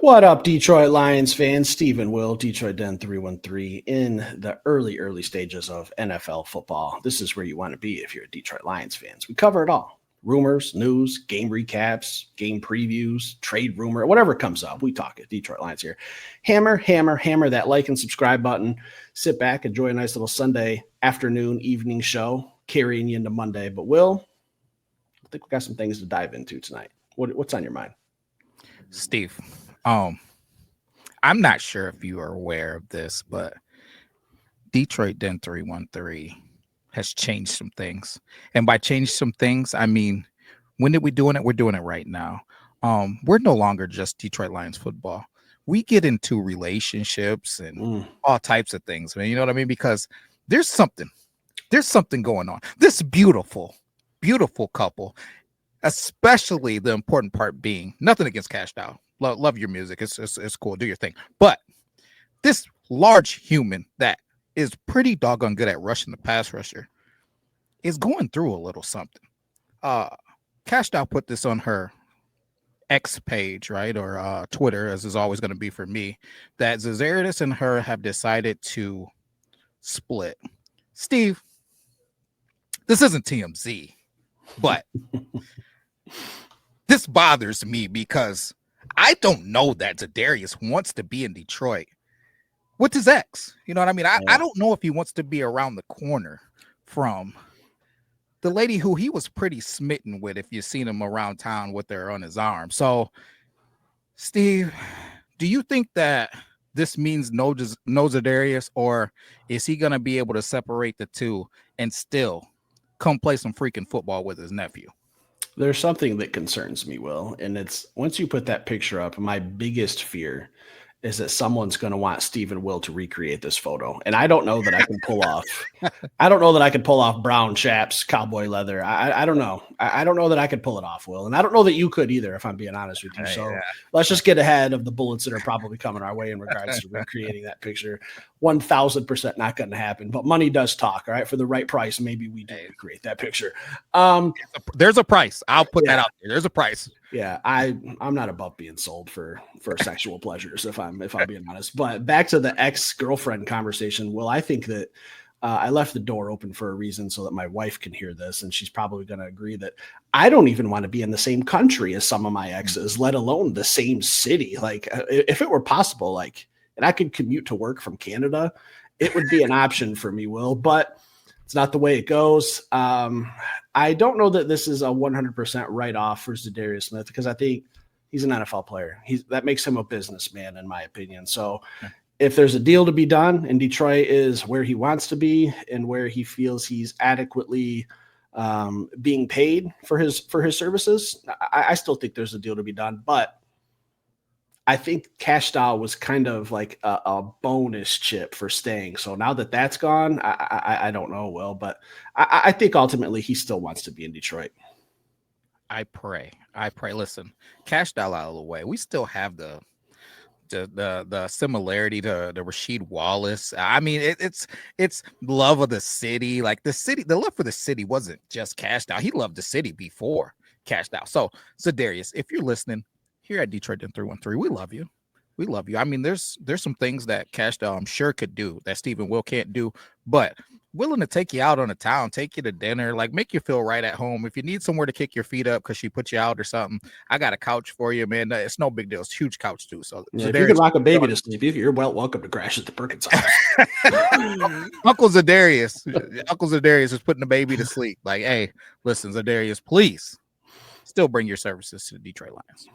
What up, Detroit Lions fans? Stephen Will, Detroit Den 313, in the early stages of NFL football. This is where you want to be if you're a Detroit Lions fans. We cover it all. Rumors, news, game recaps, game previews, trade rumor, whatever comes up. We talk it. Detroit Lions here. Hammer that like and subscribe button. Sit back, enjoy a nice little Sunday afternoon, evening show, carrying you into Monday. But Will, I think we got some things to dive into tonight. What's on your mind? Steve, I'm not sure if you are aware of this, but Detroit Den 313 has changed some things. And by change some things, I mean, when did we doing it? We're doing it right now. We're no longer just Detroit Lions football. We get into relationships and all types of things, man. You know what I mean? Because there's something going on. This beautiful couple, especially the important part being nothing against Cashed Out. Love your music. It's cool. Do your thing. But this large human that is pretty doggone good at rushing the pass rusher is going through a little something. Cashed Out put this on her X page, right? Or Twitter, as is always going to be for me, that Zazarias and her have decided to split. Steve, this isn't TMZ, but this bothers me because I don't know that Za'Darius wants to be in Detroit with his ex. You know what I mean? I don't know if he wants to be around the corner from the lady who he was pretty smitten with, if you've seen him around town with her on his arm. So, Steve, do you think that this means no Za'Darius, or is he going to be able to separate the two and still come play some freaking football with his nephew? There's something that concerns me, Will, and it's once you put that picture up, my biggest fear is that someone's going to want Stephen Will to recreate this photo. And I don't know that I can pull off. I don't know that I could pull off brown chaps, cowboy leather. I don't know. I don't know that I could pull it off, Will. And I don't know that you could either, if I'm being honest with you. So let's just get ahead of the bullets that are probably coming our way in regards to recreating that picture. 1,000% not going to happen. But money does talk, all right? For the right price, maybe we do recreate that picture. There's a price. I'll put that out there. There's a price. Yeah, I'm not above being sold for sexual pleasures, if I'm being honest. But back to the ex-girlfriend conversation. Well, I think that I left the door open for a reason so that my wife can hear this, and she's probably going to agree that I don't even want to be in the same country as some of my exes, let alone the same city. Like, if it were possible, like, and I could commute to work from Canada, it would be an option for me, Will. But it's not the way it goes. I don't know that this is a 100% write-off for Za'Darius Smith, because I think he's an NFL player. That makes him a businessman, in my opinion. So if there's a deal to be done and Detroit is where he wants to be and where he feels he's adequately being paid for his services, I still think there's a deal to be done. But I think Cashed Out was kind of like a bonus chip for staying. So now that that's gone, I don't know, Will, but I think ultimately he still wants to be in Detroit. I pray. Listen, Cashed Out of the way. We still have the similarity to the Rasheed Wallace. I mean, it's love of the city. Like the love for the city wasn't just Cashed Out. He loved the city before Cashed Out. So Za'Darius, if you're listening, here at Detroit Den 313, we love you. We love you. I mean, there's some things that Cashed Out I'm sure could do that Stephen Will can't do, but willing to take you out on a town, take you to dinner, like make you feel right at home. If you need somewhere to kick your feet up because she put you out or something, I got a couch for you, man. It's no big deal. It's a huge couch too. So if you can rock a baby to sleep, you're welcome to crash at the Perkins house. Uncle Za'Darius is putting the baby to sleep. Like, hey, listen, Za'Darius, please still bring your services to the Detroit Lions.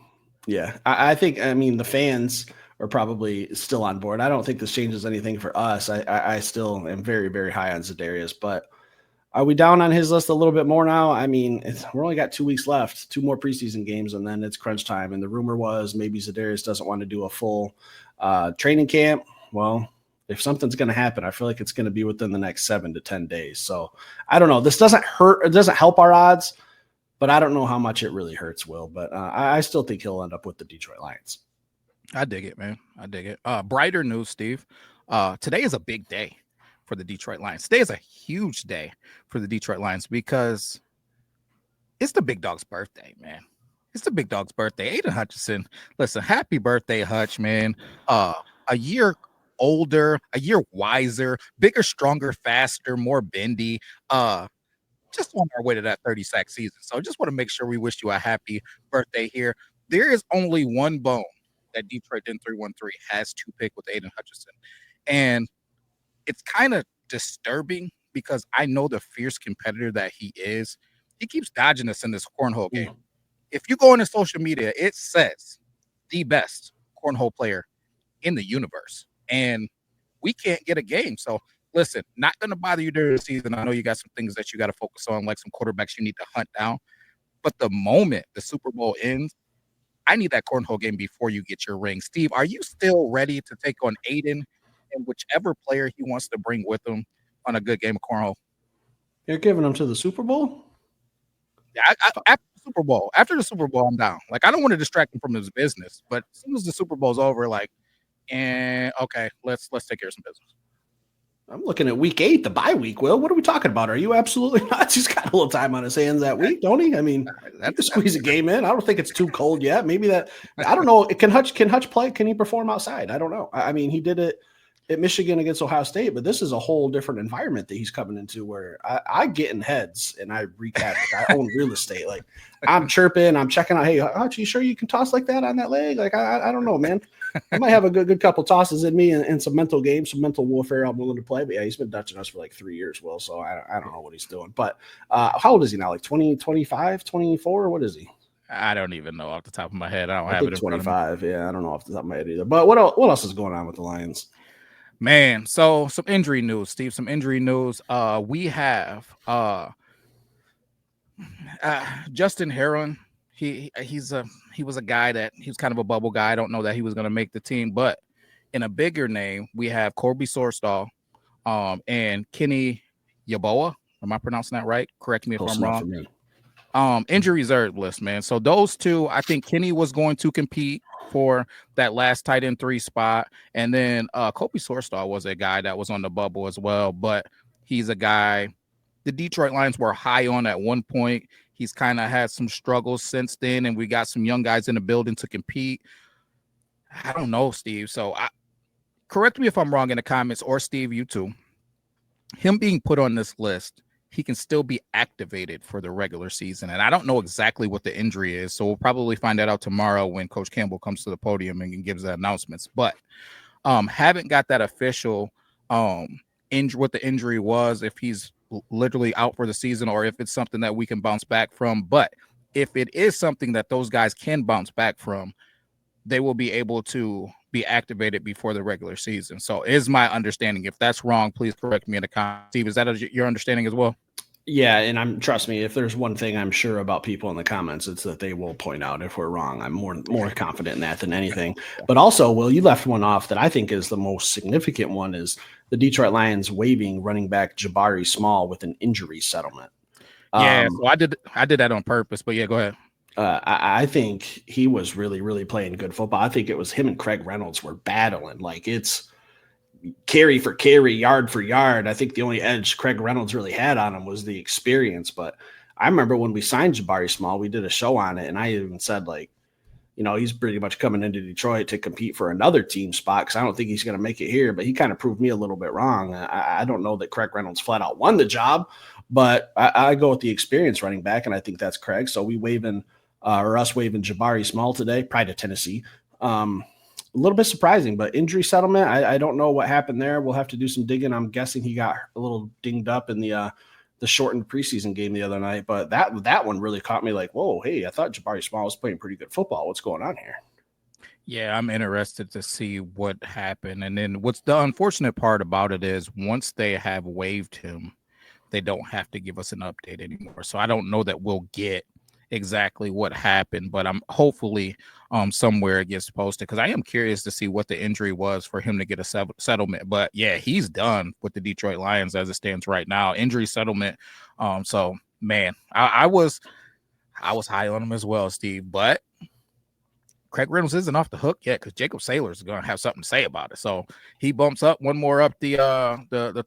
Yeah, I think, the fans are probably still on board. I don't think this changes anything for us. I still am very, very high on Za'Darius, but are we down on his list a little bit more now? I mean, we're only got 2 weeks left, 2 more preseason games, and then it's crunch time. And the rumor was maybe Za'Darius doesn't want to do a full training camp. Well, if something's going to happen, I feel like it's going to be within the next 7 to 10 days. So I don't know. This doesn't hurt. It doesn't help our odds. But I don't know how much it really hurts, Will. But I still think he'll end up with the Detroit Lions. I dig it, man. I dig it. Brighter news, Steve. Today is a big day for the Detroit Lions. Today is a huge day for the Detroit Lions because it's the big dog's birthday, man. it's the big dog's birthday. Aidan Hutchinson. Listen, happy birthday, Hutch, man. A year older, a year wiser, bigger, stronger, faster, more bendy. Just on our way to that 30-sack season. So I just want to make sure we wish you a happy birthday here. There is only one bone that Detroit Den 313 has to pick with Aidan Hutchinson. And it's kind of disturbing because I know the fierce competitor that he is. He keeps dodging us in this cornhole game. If you go into social media, it says the best cornhole player in the universe. And we can't get a game. So listen, not going to bother you during the season. I know you got some things that you got to focus on, like some quarterbacks you need to hunt down. But the moment the Super Bowl ends, I need that cornhole game before you get your ring. Steve, are you still ready to take on Aidan and whichever player he wants to bring with him on a good game of cornhole? You're giving him to the Super Bowl? Yeah, after the Super Bowl, I'm down. Like, I don't want to distract him from his business, but as soon as the Super Bowl's over, like, okay, let's take care of some business. I'm looking at week 8, the bye week. Will, what are we talking about? Are you absolutely nuts? He's got a little time on his hands that week, don't he? I mean, he can squeeze a game in. I don't think it's too cold yet. Maybe that. I don't know. Can Hutch play? Can he perform outside? I don't know. I mean, he did it at Michigan against Ohio State, but this is a whole different environment that he's coming into where I get in heads and I wreak havoc. I own real estate. Like, I'm chirping, I'm checking out. Hey, Hutch, you sure you can toss like that on that leg? Like, I don't know, man. I might have a good couple tosses in me and some mental games, some mental warfare I'm willing to play. But yeah, he's been Dutching us for like 3 years, Will. So I don't know what he's doing. But how old is he now? Like 20, 25, 24? What is he? I don't even know off the top of my head. I don't have it in 25. Yeah, I don't know off the top of my head either. But what else is going on with the Lions? Man, so some injury news, Steve. Some injury news. We have Justin Heron. He was a guy that he was kind of a bubble guy. I don't know that he was going to make the team, but in a bigger name, we have Corby Sorsdahl, and Kenny Yeboah. Am I pronouncing that right? Correct me if I'm wrong. Injury reserve list, man. So those two, I think Kenny was going to compete for that last tight end 3 spot, and then Kobe Sorsdahl was a guy that was on the bubble as well, but he's a guy the Detroit Lions were high on at one point. He's kind of had some struggles since then, and we got some young guys in the building to compete. I don't know, Steve. So correct me if I'm wrong in the comments, or Steve, you too. Him being put on this list, he can still be activated for the regular season. And I don't know exactly what the injury is, so we'll probably find that out tomorrow when Coach Campbell comes to the podium and gives the announcements. But haven't got that official what the injury was, if he's literally out for the season or if it's something that we can bounce back from. But if it is something that those guys can bounce back from, they will be able to be activated before the regular season. So is my understanding. If that's wrong, please correct me in the comments. Steve, is that your understanding as well? Yeah, and trust me, if there's one thing I'm sure about people in the comments, it's that they will point out if we're wrong. I'm more confident in that than anything. But also, Will, you left one off that I think is the most significant one, is the Detroit Lions waiving running back Jabari Small with an injury settlement. Yeah, so I did that on purpose, but yeah, go ahead. I think he was really, really playing good football. I think it was him and Craig Reynolds were battling. Like, it's carry for carry, yard for yard. I think the only edge Craig Reynolds really had on him was the experience. But I remember when we signed Jabari Small, we did a show on it, and I even said, like, you know, he's pretty much coming into Detroit to compete for another team spot because I don't think he's going to make it here. But he kind of proved me a little bit wrong. I don't know that Craig Reynolds flat out won the job, but I go with the experience running back, and I think that's Craig. So we waving Jabari Small today, pride of Tennessee. A little bit surprising, but injury settlement, I don't know what happened there. We'll have to do some digging. I'm guessing he got a little dinged up in the shortened preseason game the other night, but that one really caught me like, whoa, hey, I thought Jabari Small was playing pretty good football. What's going on here? Yeah, I'm interested to see what happened. And then what's the unfortunate part about it is once they have waived him, they don't have to give us an update anymore. So I don't know that we'll get exactly what happened, but I'm hopefully somewhere it gets posted, because I am curious to see what the injury was for him to get a settlement. But yeah, he's done with the Detroit Lions as it stands right now. Injury settlement. So man, I was high on him as well, Steve, but Craig Reynolds isn't off the hook yet because Jacob Saylor is going to have something to say about it. So he bumps up one more up the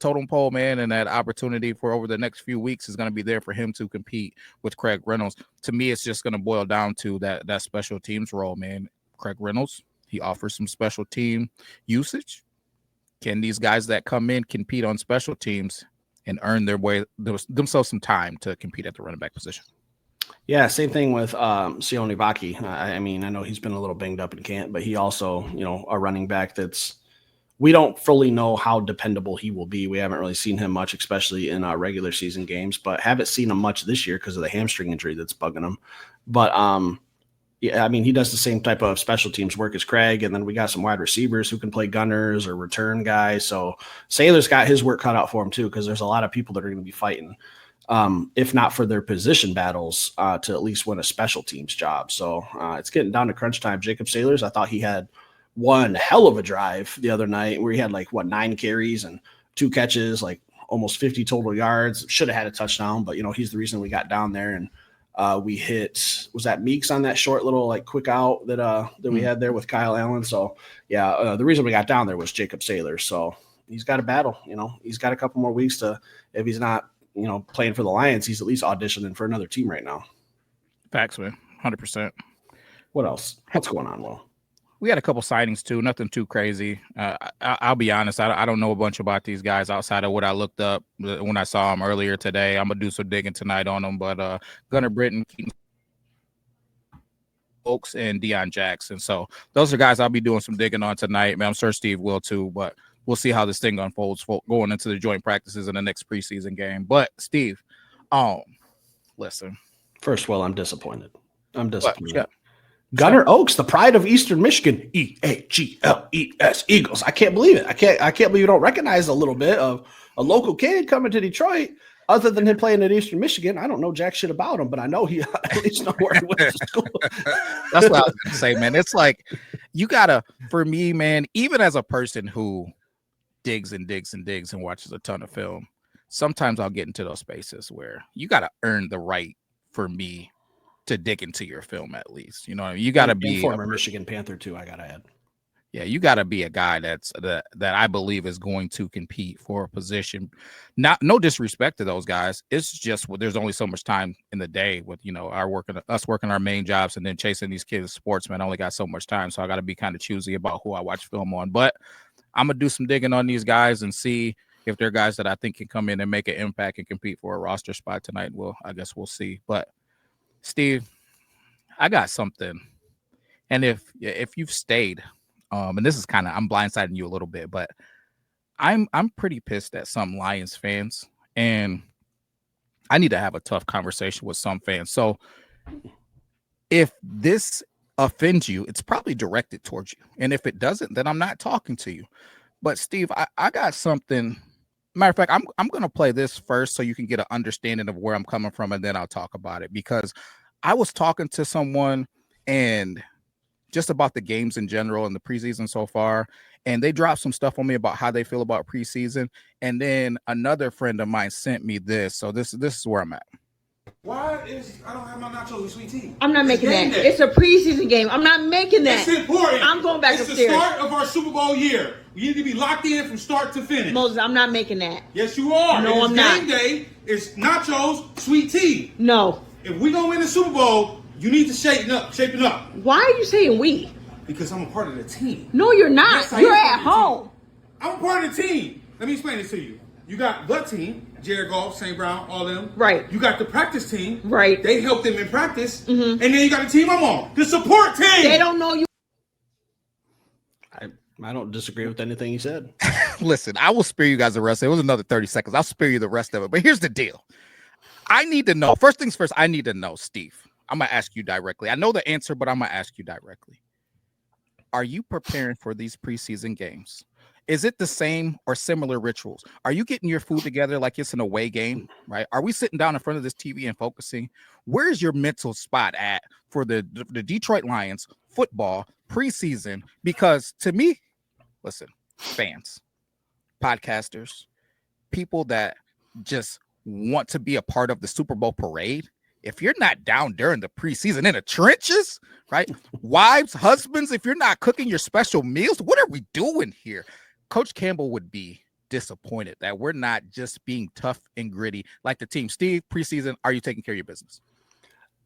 totem pole, man, and that opportunity for over the next few weeks is going to be there for him to compete with Craig Reynolds. To me, it's just going to boil down to that special teams role, man. Craig Reynolds, he offers some special team usage. Can these guys that come in compete on special teams and earn themselves some time to compete at the running back position? Yeah, same thing with Sione Vaki. I mean, I know he's been a little banged up in camp, but he also, a running back that's we don't fully know how dependable he will be. We haven't really seen him much, especially in regular season games, but haven't seen him much this year because of the hamstring injury that's bugging him. But yeah, I mean, he does the same type of special teams work as Craig, and then we got some wide receivers who can play gunners or return guys. So Saylor's got his work cut out for him too, because there's a lot of people that are going to be fighting. If not for their position battles, to at least win a special teams job. So it's getting down to crunch time. Jacob Saylor's, I thought he had one hell of a drive the other night where he had 9 carries and 2 catches, almost 50 total yards. Should have had a touchdown, but he's the reason we got down there. And we hit, was that Meeks on that short little quick out that we had there with Kyle Allen. So yeah, the reason we got down there was Jacob Saylor. So he's got to battle, he's got a couple more weeks to, if he's not, playing for the Lions, he's at least auditioning for another team right now. Facts, man. 100%. What else? What's going on, Will? We had a couple signings too, nothing too crazy. I'll be honest, I don't know a bunch about these guys outside of what I looked up when I saw them earlier today. I'm going to do some digging tonight on them, but Gunnar Britton, Keaton Oaks, and Deion Jackson. So those are guys I'll be doing some digging on tonight, man. I'm sure Steve will too, but we'll see how this thing unfolds going into the joint practices in the next preseason game. But Steve, listen. First, well, I'm disappointed. Yeah. Gunnar Oaks, the pride of Eastern Michigan, EAGLES, Eagles. I can't believe it. I can't believe you don't recognize a little bit of a local kid coming to Detroit. Other than him playing at Eastern Michigan, I don't know jack shit about him, but I know he at least know where he went to school. That's what I was going to say, man. It's like you gotta, for me, man, even as a person who digs and watches a ton of film, sometimes I'll get into those spaces where you got to earn the right for me to dig into your film. At least, you got to be former Michigan Panther too. I gotta add, yeah, you got to be a guy that I believe is going to compete for a position. No disrespect to those guys. It's just there's only so much time in the day with us working our main jobs and then chasing these kids' sports. Man, I only got so much time, so I got to be kind of choosy about who I watch film on. But I'm going to do some digging on these guys and see if they're guys that I think can come in and make an impact and compete for a roster spot tonight. Well, I guess we'll see. But, Steve, I got something. And if you've stayed, and this is kind of, I'm blindsiding you a little bit, but I'm pretty pissed at some Lions fans. And I need to have a tough conversation with some fans. So if this offends you, it's probably directed towards you. And if it doesn't, then I'm not talking to you. But Steve, I got something. Matter of fact, I'm going to play this first so you can get an understanding of where I'm coming from, and then I'll talk about it. Because I was talking to someone and just about the games in general and the preseason so far, and they dropped some stuff on me about how they feel about preseason. And then another friend of mine sent me this. So this is where I'm at. Why I don't have my nachos with sweet tea? I'm not making that. It's a preseason game. I'm not making that. It's important. I'm going back upstairs. It's the start of our Super Bowl year. We need to be locked in from start to finish. Moses, I'm not making that. Yes, you are. No, I'm not. Game day. It's nachos, sweet tea. No. If we're going to win the Super Bowl, you need to shape it up. Why are you saying we? Because I'm a part of the team. No, you're not. Yes, you're at home. I'm a part of the team. Let me explain this to you. You got the team, Jared Goff, St. Brown, all them. Right. You got the practice team. Right. They help them in practice. Mm-hmm. And then you got the team I'm on, the support team. They don't know you. I don't disagree with anything you said. Listen, I will spare you guys the rest. It was another 30 seconds. I'll spare you the rest of it. But here's the deal. I need to know. First things first, I need to know, Steve. I'm going to ask you directly. I know the answer, but I'm going to ask you directly. Are you preparing for these preseason games? Is it the same or similar rituals? Are you getting your food together like it's an away game, right? Are we sitting down in front of this TV and focusing? Where's your mental spot at for the Detroit Lions football preseason? Because to me, listen, fans, podcasters, people that just want to be a part of the Super Bowl parade, if you're not down during the preseason in the trenches, right? Wives, husbands, if you're not cooking your special meals, what are we doing here? Coach Campbell would be disappointed that we're not just being tough and gritty like the team. Steve, preseason, are you taking care of your business?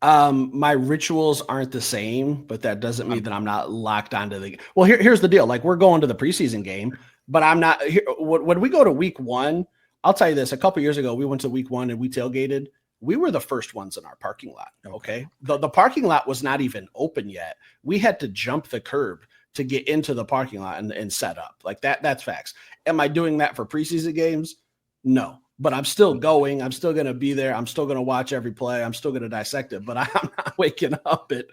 My rituals aren't the same, but that doesn't mean that I'm not locked onto the. Well, here's the deal. Like, we're going to the preseason game, but I'm not here. When we go to week one, I'll tell you this. A couple years ago, we went to week one and we tailgated. We were the first ones in our parking lot. Okay. The parking lot was not even open yet. We had to jump the curb to get into the parking lot and set up like that. That's facts. Am I doing that for preseason games? No. But I'm still going. I'm still going to be there. I'm still going to watch every play. I'm still going to dissect it. But I'm not waking up at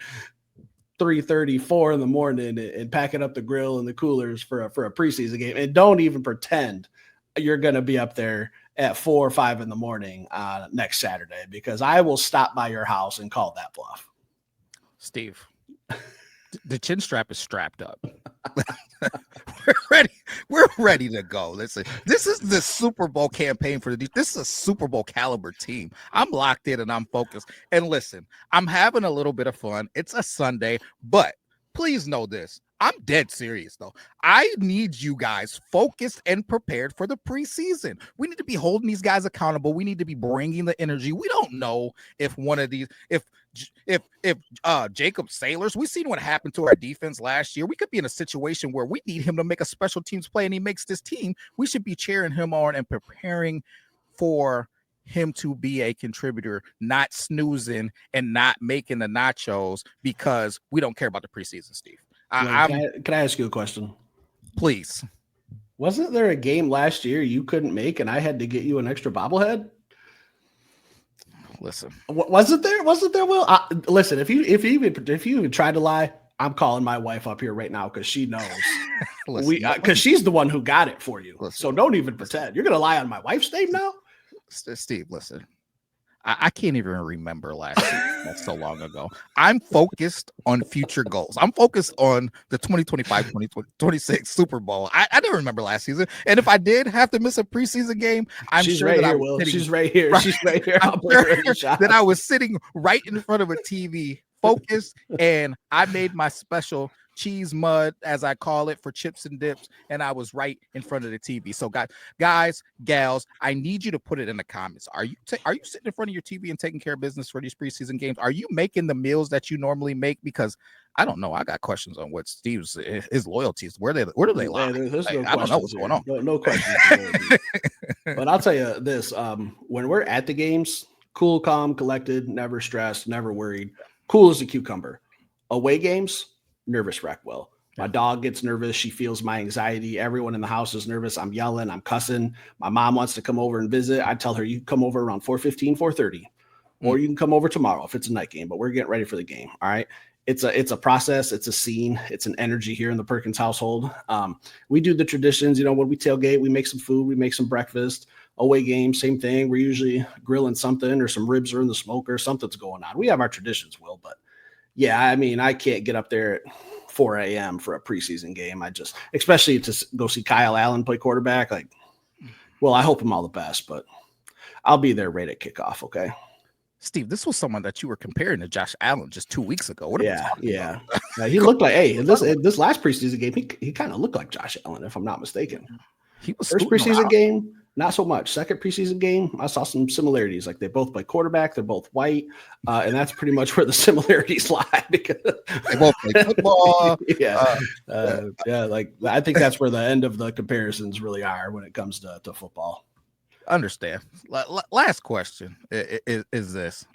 3:30, 4 in the morning and packing up the grill and the coolers for a preseason game. And don't even pretend you're going to be up there at 4 or 5 in the morning next Saturday, because I will stop by your house and call that bluff. Steve, the chin strap is strapped up. We're ready. We're ready to go. Listen, this is the Super Bowl campaign for the. This is a Super Bowl caliber team. I'm locked in and I'm focused. And listen, I'm having a little bit of fun. It's a Sunday, but please know this. I'm dead serious, though. I need you guys focused and prepared for the preseason. We need to be holding these guys accountable. We need to be bringing the energy. We don't know if one of these, if Jacob Sailors, we've seen what happened to our defense last year. We could be in a situation where we need him to make a special teams play and he makes this team. We should be cheering him on and preparing for him to be a contributor, not snoozing and not making the nachos because we don't care about the preseason, Steve. Can I ask you a question? Please. Wasn't there a game last year you couldn't make and I had to get you an extra bobblehead? Listen. Wasn't there, Will? Listen, if you even tried to lie, I'm calling my wife up here right now because she knows. Because she's the one who got it for you. So don't even pretend. You're going to lie on my wife's name now? Steve, listen. I can't even remember last year. That's so long ago. I'm focused on future goals. I'm focused on the 2025-2026 Super Bowl. I didn't remember last season. And if I did have to miss a preseason game, She's right here. She's right here. I'm sure that I was sitting right in front of a TV, focused, and I made my special cheese mud, as I call it, for chips and dips, and I was right in front of the TV. So guys, gals, I need you to put it in the comments. Are you sitting in front of your TV and taking care of business for these preseason games? Are you making the meals that you normally make? Because I don't know. I got questions on what Steve's his loyalties. Where do they lie? There's no I don't know what's going on. No questions. But I'll tell you this: when we're at the games, cool, calm, collected, never stressed, never worried, cool as a cucumber. Away games, nervous wreck. Will. My dog gets nervous. She feels my anxiety. Everyone in the house is nervous. I'm yelling. I'm cussing. My mom wants to come over and visit. I tell her, you can come over around 4:15, 4:30, or you can come over tomorrow if it's a night game, but we're getting ready for the game. All right. It's a process. It's a scene. It's an energy here in the Perkins household. We do the traditions, when we tailgate, we make some food, we make some breakfast. Away game, same thing. We're usually grilling something, or some ribs are in the smoker. Something's going on. We have our traditions, Will, but yeah, I mean, I can't get up there at 4 a.m. for a preseason game. Especially to go see Kyle Allen play quarterback. I hope him all the best, but I'll be there right at kickoff. Okay. Steve, this was someone that you were comparing to Josh Allen just 2 weeks ago. What are we talking about? He looked like, this last preseason game, he kind of looked like Josh Allen, if I'm not mistaken. He was first preseason game, not so much. Second preseason game, I saw some similarities. Like, they both play quarterback, they're both white, and that's pretty much where the similarities lie. Because they both play football. I think that's where the end of the comparisons really are when it comes to football. Understand. Last question is this.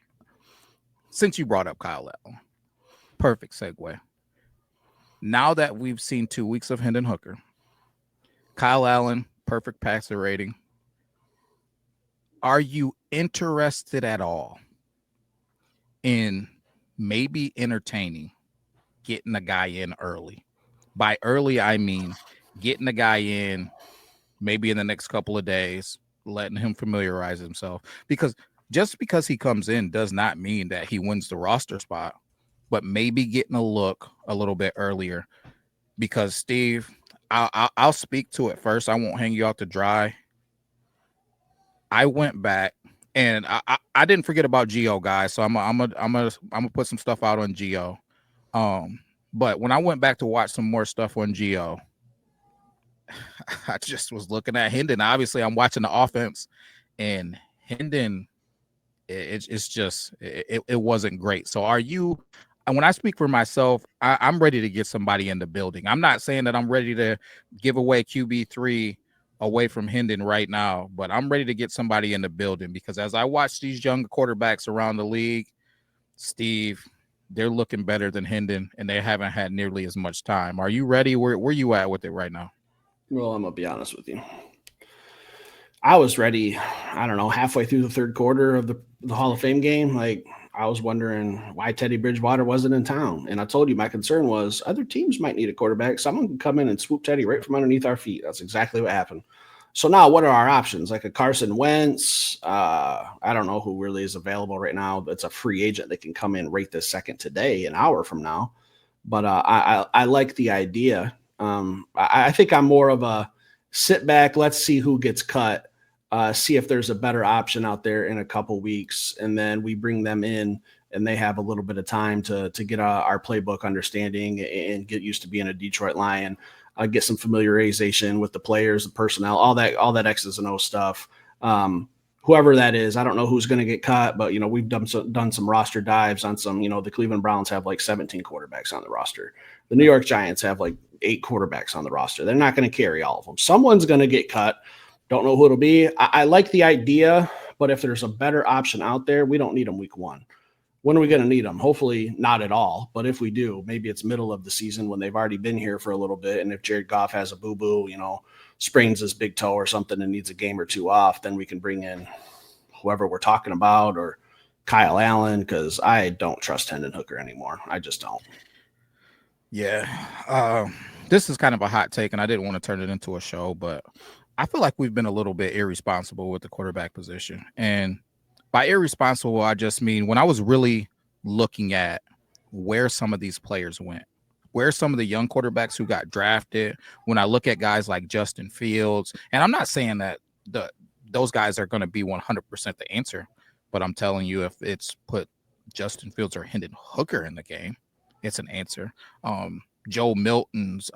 Since you brought up Kyle Allen, perfect segue. Now that we've seen 2 weeks of Henden Hooker, Kyle Allen, perfect passer rating, are you interested at all in maybe entertaining getting a guy in early? By early, I mean getting a guy in maybe in the next couple of days, letting him familiarize himself, because just because he comes in does not mean that he wins the roster spot, but maybe getting a look a little bit earlier. Because Steve, I'll speak to it first. I won't hang you out to dry. I went back And I didn't forget about Gio, guys. So I'm gonna put some stuff out on Gio. But when I went back to watch some more stuff on Gio, I just was looking at Henden. Obviously, I'm watching the offense, and Henden, it wasn't great. So are you? And when I speak for myself, I'm ready to get somebody in the building. I'm not saying that I'm ready to give away QB3 away from Henden right now, but I'm ready to get somebody in the building because as I watch these young quarterbacks around the league, Steve, they're looking better than Henden, and they haven't had nearly as much time. Are you ready? Where you at with it right now? Well, I'm going to be honest with you. I was ready, I don't know, halfway through the third quarter of the Hall of Fame game. Like, I was wondering why Teddy Bridgewater wasn't in town. And I told you my concern was other teams might need a quarterback. Someone can come in and swoop Teddy right from underneath our feet. That's exactly what happened. So now what are our options? Like a Carson Wentz. I don't know who really is available right now. It's a free agent that can come in right this second today, an hour from now. But I like the idea. I think I'm more of a sit back, let's see who gets cut, see if there's a better option out there in a couple weeks, and then we bring them in and they have a little bit of time to get our playbook understanding and get used to being a Detroit Lion, get some familiarization with the players, the personnel, all that X's and O stuff. Whoever that is, I don't know who's going to get cut, but we've done some roster dives on some. The Cleveland Browns have like 17 quarterbacks on the roster. The New York Giants have like 8 quarterbacks on the roster. They're not going to carry all of them. Someone's going to get cut. Don't know who it'll be. I like the idea, but if there's a better option out there, we don't need them week 1. When are we going to need them? Hopefully not at all. But if we do, maybe it's middle of the season when they've already been here for a little bit. And if Jared Goff has a boo-boo, sprains his big toe or something and needs a game or 2 off, then we can bring in whoever we're talking about or Kyle Allen, because I don't trust Henden Hooker anymore. I just don't. Yeah. This is kind of a hot take, and I didn't want to turn it into a show, but I feel like we've been a little bit irresponsible with the quarterback position. And by irresponsible, I just mean when I was really looking at where some of these players went, where some of the young quarterbacks who got drafted, when I look at guys like Justin Fields, and I'm not saying that those guys are going to be 100% the answer, but I'm telling you, if it's put Justin Fields or Henden Hooker in the game, it's an answer. Joe Milton's,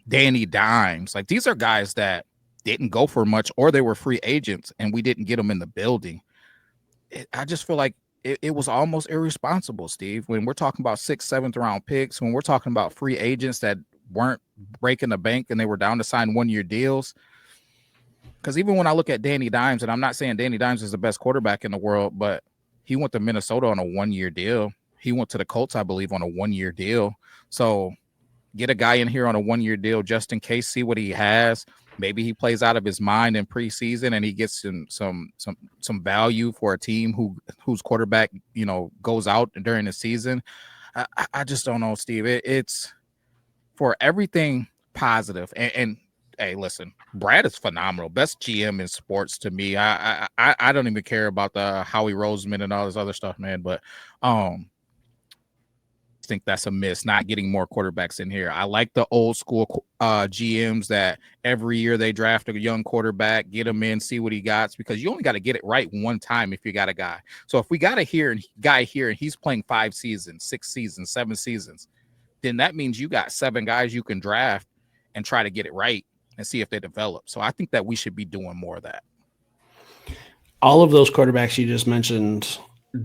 Danny Dimes, like these are guys that didn't go for much or they were free agents and we didn't get them in the building. I just feel like it was almost irresponsible, Steve, when we're talking about 6th, 7th round picks, when we're talking about free agents that weren't breaking the bank and they were down to sign 1-year deals. Because even when I look at Danny Dimes, and I'm not saying Danny Dimes is the best quarterback in the world, but he went to Minnesota on a 1-year deal. He went to the Colts, I believe, on a 1-year deal. So get a guy in here on a 1-year deal just in case, see what he has. Maybe he plays out of his mind in preseason and he gets some value for a team whose quarterback, goes out during the season. I just don't know, Steve. It's for everything positive. And hey, listen, Brad is phenomenal. Best GM in sports to me. I don't even care about the Howie Roseman and all this other stuff, man. But I think that's a miss, not getting more quarterbacks in here. I like the old school GMs that every year they draft a young quarterback, get him in, see what he got, because you only got to get it right one time if you got a guy. So if we got a guy here and he's playing 5 seasons, 6 seasons, 7 seasons, then that means you got 7 guys you can draft and try to get it right and see if they develop. So I think that we should be doing more of that. All of those quarterbacks you just mentioned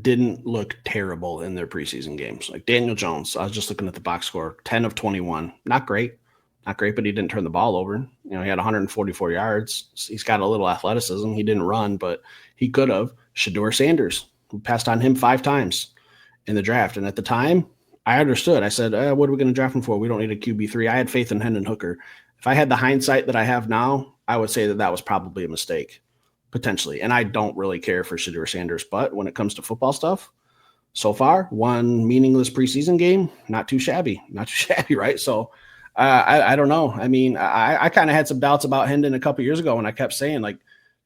didn't look terrible in their preseason games. Like Daniel Jones, I was just looking at the box score, 10 of 21. Not great, but he didn't turn the ball over. He had 144 yards. He's got a little athleticism. He didn't run, but he could have. Shedeur Sanders, we passed on him 5 times in the draft. And at the time, I understood. I said, what are we going to draft him for? We don't need a QB3. I had faith in Henden Hooker. If I had the hindsight that I have now, I would say that was probably a mistake. Potentially. And I don't really care for Shedeur Sanders, but when it comes to football stuff, so far, 1 meaningless preseason game, not too shabby, right? So I don't know. I mean, I kind of had some doubts about Henden a couple years ago when I kept saying, like,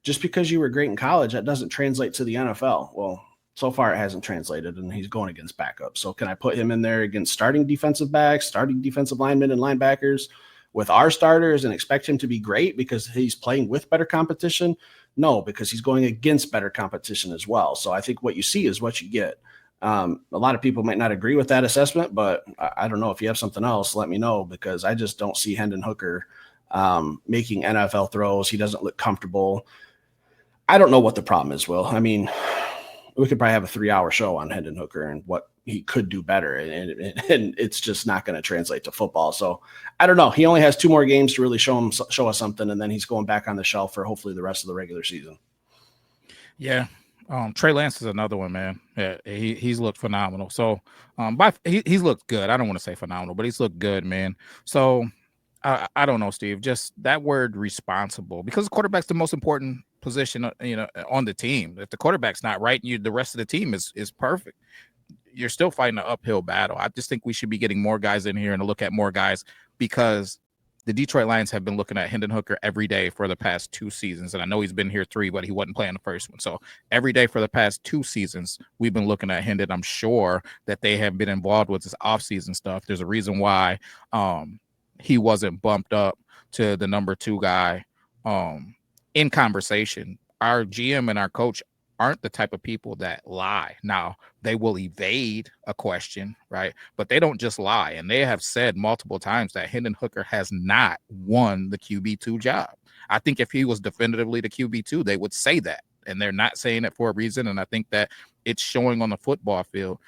just because you were great in college, that doesn't translate to the NFL. Well, so far it hasn't translated, and he's going against backups. So can I put him in there against starting defensive backs, starting defensive linemen and linebackers with our starters and expect him to be great because he's playing with better competition? No, because he's going against better competition as well. So I think what you see is what you get. A lot of people might not agree with that assessment, but I don't know. If you have something else, let me know, because I just don't see Henden Hooker making NFL throws. He doesn't look comfortable. I don't know what the problem is, Will. I mean, we could probably have a 3-hour show on Henden Hooker and what he could do better, and it's just not going to translate to football. So I don't know. He only has 2 more games to really show us something, and then he's going back on the shelf for hopefully the rest of the regular season. Yeah. Trey Lance is another one, man. Yeah, he's looked phenomenal. So he's looked good. I don't want to say phenomenal, but he's looked good, man. So I don't know, Steve, just that word responsible, because the quarterback's the most important position, on the team. If the quarterback's not right, the rest of the team is perfect. You're still fighting an uphill battle. I just think we should be getting more guys in here and look at more guys, because the Detroit Lions have been looking at Henden Hooker every day for the past 2 seasons. And I know he's been here 3, but he wasn't playing the first one. So every day for the past 2 seasons, we've been looking at Henden. I'm sure that they have been involved with this offseason stuff. There's a reason why he wasn't bumped up to the number 2 guy in conversation. Our GM and our coach aren't the type of people that lie. Now, they will evade a question, right? But they don't just lie. And they have said multiple times that Henden Hooker has not won the QB2 job. I think if he was definitively the QB2, they would say that. And they're not saying it for a reason. And I think that it's showing on the football field.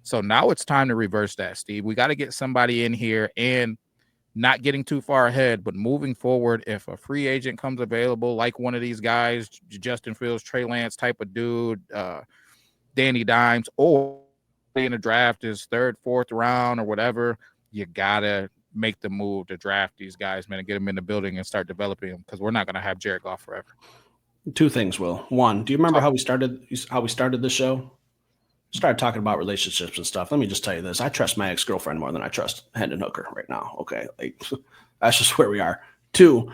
So now it's time to reverse that, Steve. We got to get somebody in here, and not getting too far ahead, but moving forward. If a free agent comes available, like one of these guys, Justin Fields, Trey Lance type of dude, Danny Dimes, or in the draft is 3rd, 4th round or whatever, you gotta make the move to draft these guys, man, and get them in the building and start developing them, because we're not gonna have Jared Goff forever. 2 things, Will. One, do you remember how we started the show? Started talking about relationships and stuff. Let me just tell you this. I trust my ex-girlfriend more than I trust Henden Hooker right now. Okay. Like, that's just where we are. 2,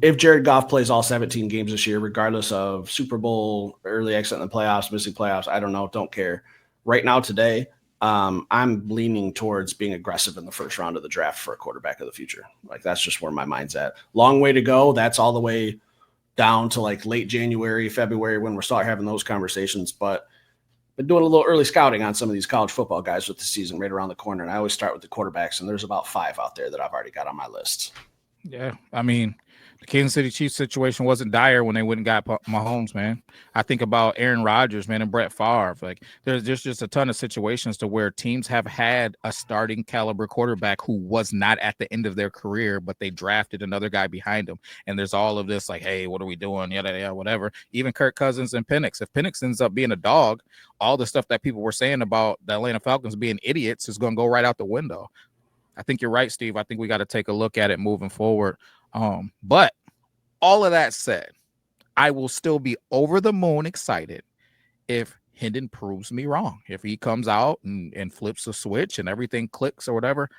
if Jared Goff plays all 17 games this year, regardless of Super Bowl, early exit in the playoffs, missing playoffs, I don't know. Don't care. Right now, today, I'm leaning towards being aggressive in the first round of the draft for a quarterback of the future. Like, that's just where my mind's at. Long way to go. That's all the way down to like late January, February, when we're start having those conversations. But been doing a little early scouting on some of these college football guys with the season right around the corner. And I always start with the quarterbacks, and there's about 5 out there that I've already got on my list. Yeah. I mean, the Kansas City Chiefs situation wasn't dire when they went and got Mahomes, man. I think about Aaron Rodgers, man, and Brett Favre. Like, there's just a ton of situations to where teams have had a starting caliber quarterback who was not at the end of their career, but they drafted another guy behind him. And there's all of this like, hey, what are we doing? Yeah, whatever. Even Kirk Cousins and Penix. If Penix ends up being a dog, all the stuff that people were saying about the Atlanta Falcons being idiots is going to go right out the window. I think you're right, Steve. I think we got to take a look at it moving forward. But all of that said, I will still be over the moon excited if Henden proves me wrong. If he comes out and flips a switch and everything clicks or whatever,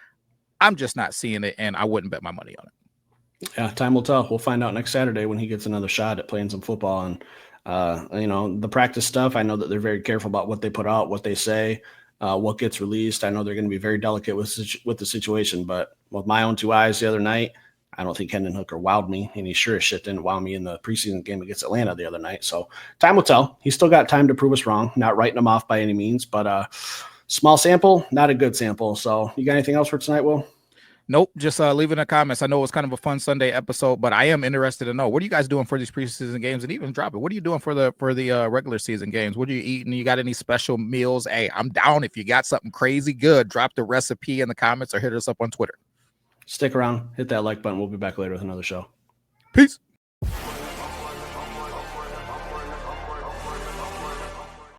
I'm just not seeing it, and I wouldn't bet my money on it. Yeah, time will tell. We'll find out next Saturday when he gets another shot at playing some football. And, the practice stuff, I know that they're very careful about what they put out, what they say, what gets released. I know they're going to be very delicate with the situation, but with my own 2 eyes the other night, I don't think Henden Hooker wowed me, and he sure as shit didn't wow me in the preseason game against Atlanta the other night. So time will tell. He's still got time to prove us wrong. Not writing him off by any means, but small sample, not a good sample. So you got anything else for tonight, Will? Nope. Just leave in the comments. I know it's kind of a fun Sunday episode, but I am interested to know, what are you guys doing for these preseason games? And even drop it. What are you doing for the regular season games? What are you eating? You got any special meals? Hey, I'm down. If you got something crazy good, drop the recipe in the comments or hit us up on Twitter. Stick around. Hit that like button. We'll be back later with another show. Peace.